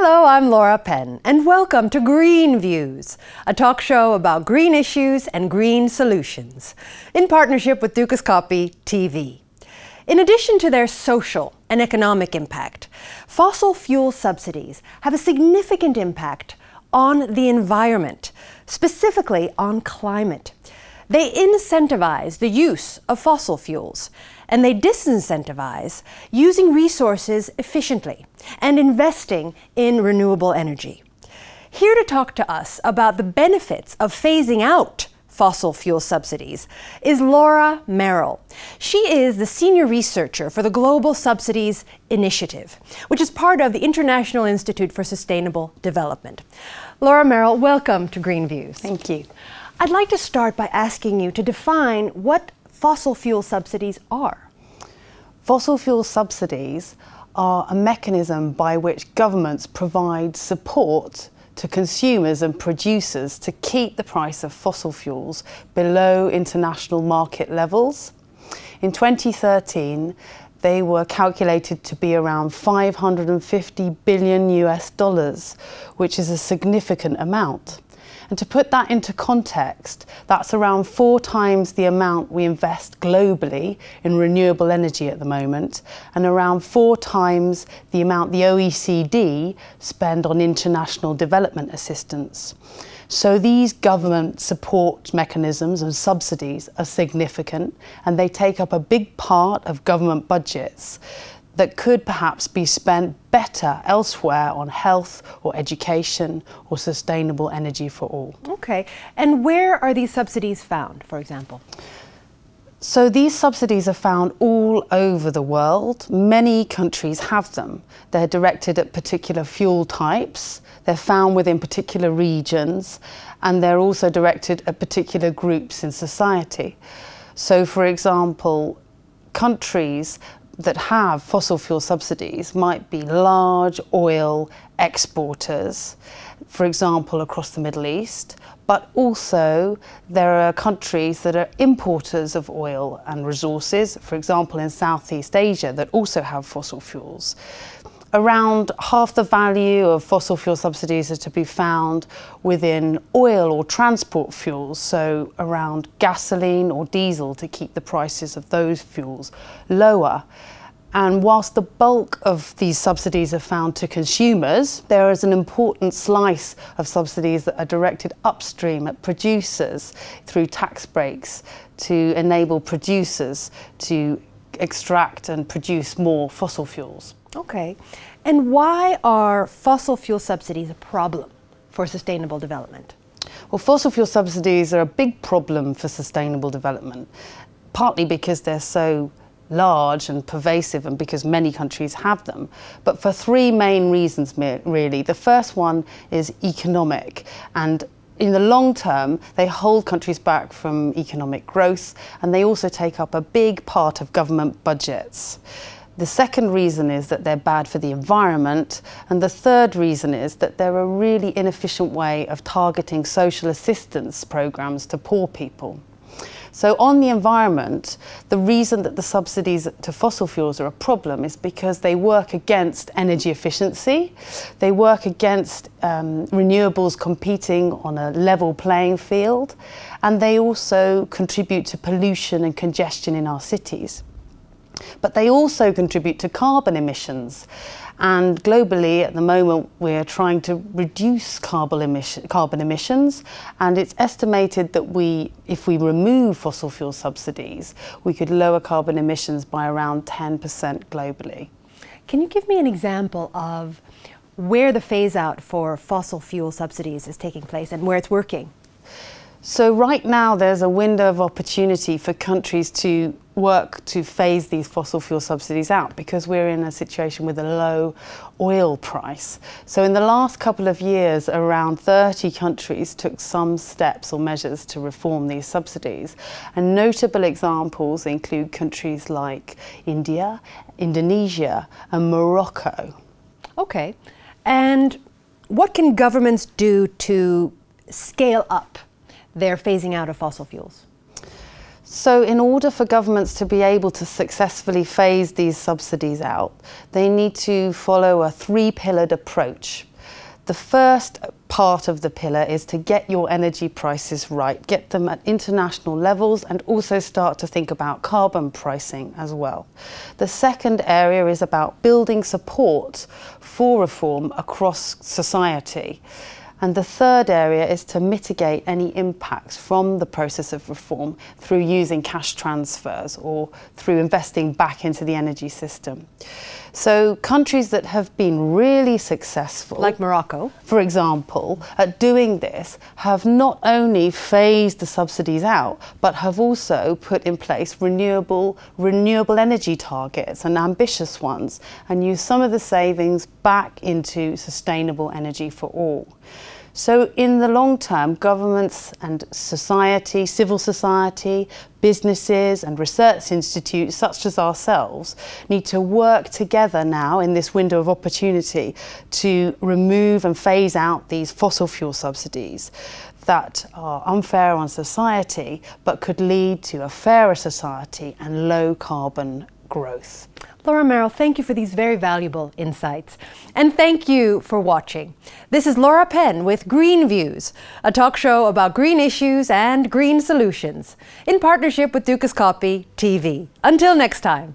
Hello, I'm Laura Penn, and welcome to Green Views, a talk show about green issues and green solutions, in partnership with Dukascopy TV. In addition to their social and economic impact, fossil fuel subsidies have a significant impact on the environment, specifically on climate. They incentivize the use of fossil fuels, and they disincentivize using resources efficiently and investing in renewable energy. Here to talk to us about the benefits of phasing out fossil fuel subsidies is Laura Merrill. She is the senior researcher for the Global Subsidies Initiative, which is part of the International Institute for Sustainable Development. Laura Merrill, welcome to Green Views. Thank you. I'd like to start by asking you to define what fossil fuel subsidies are. Fossil fuel subsidies are a mechanism by which governments provide support to consumers and producers to keep the price of fossil fuels below international market levels. In 2013, they were calculated to be around $550 billion, which is a significant amount. And to put that into context, that's around 4 times the amount we invest globally in renewable energy at the moment, and around 4 times the amount the OECD spend on international development assistance. So these government support mechanisms and subsidies are significant, and they take up a big part of government budgets that could perhaps be spent better elsewhere on health or education or sustainable energy for all. Okay, and where are these subsidies found, for example? So these subsidies are found all over the world. Many countries have them. They're directed at particular fuel types, they're found within particular regions, and they're also directed at particular groups in society. So for example, countries that have fossil fuel subsidies might be large oil exporters, for example, across the Middle East, but also there are countries that are importers of oil and resources, for example, in Southeast Asia, that also have fossil fuels. Around half the value of fossil fuel subsidies are to be found within oil or transport fuels, so around gasoline or diesel, to keep the prices of those fuels lower. And whilst the bulk of these subsidies are found to consumers, there is an important slice of subsidies that are directed upstream at producers through tax breaks to enable producers to extract and produce more fossil fuels. Okay, and why are fossil fuel subsidies a problem for sustainable development? Well, fossil fuel subsidies are a big problem for sustainable development, partly because they're so large and pervasive and because many countries have them, but for 3 main reasons really. The first one is economic, and in the long term they hold countries back from economic growth, and they also take up a big part of government budgets. The second reason is that they're bad for the environment, and the third reason is that they're a really inefficient way of targeting social assistance programs to poor people. So on the environment, the reason that the subsidies to fossil fuels are a problem is because they work against energy efficiency, they work against renewables competing on a level playing field, and they also contribute to pollution and congestion in our cities. But they also contribute to carbon emissions. And globally, at the moment, we're trying to reduce carbon emissions, and it's estimated that if we remove fossil fuel subsidies, we could lower carbon emissions by around 10% globally. Can you give me an example of where the phase-out for fossil fuel subsidies is taking place and where it's working? So right now there's a window of opportunity for countries to work to phase these fossil fuel subsidies out because we're in a situation with a low oil price. So in the last couple of years, around 30 countries took some steps or measures to reform these subsidies. And notable examples include countries like India, Indonesia, and Morocco. Okay. And what can governments do to scale up their phasing out of fossil fuels? So in order for governments to be able to successfully phase these subsidies out, they need to follow a 3-pillared approach. The first part of the pillar is to get your energy prices right, get them at international levels, and also start to think about carbon pricing as well. The second area is about building support for reform across society. And the third area is to mitigate any impacts from the process of reform through using cash transfers or through investing back into the energy system. So countries that have been really successful, like Morocco, for example, at doing this have not only phased the subsidies out, but have also put in place renewable energy targets and ambitious ones, and used some of the savings back into sustainable energy for all. So in the long term, governments and society, civil society, businesses and research institutes such as ourselves need to work together now in this window of opportunity to remove and phase out these fossil fuel subsidies that are unfair on society but could lead to a fairer society and low carbon growth. Laura Merrill, thank you for these very valuable insights. And thank you for watching. This is Laura Penn with Green Views, a talk show about green issues and green solutions, in partnership with Dukascopy TV. Until next time.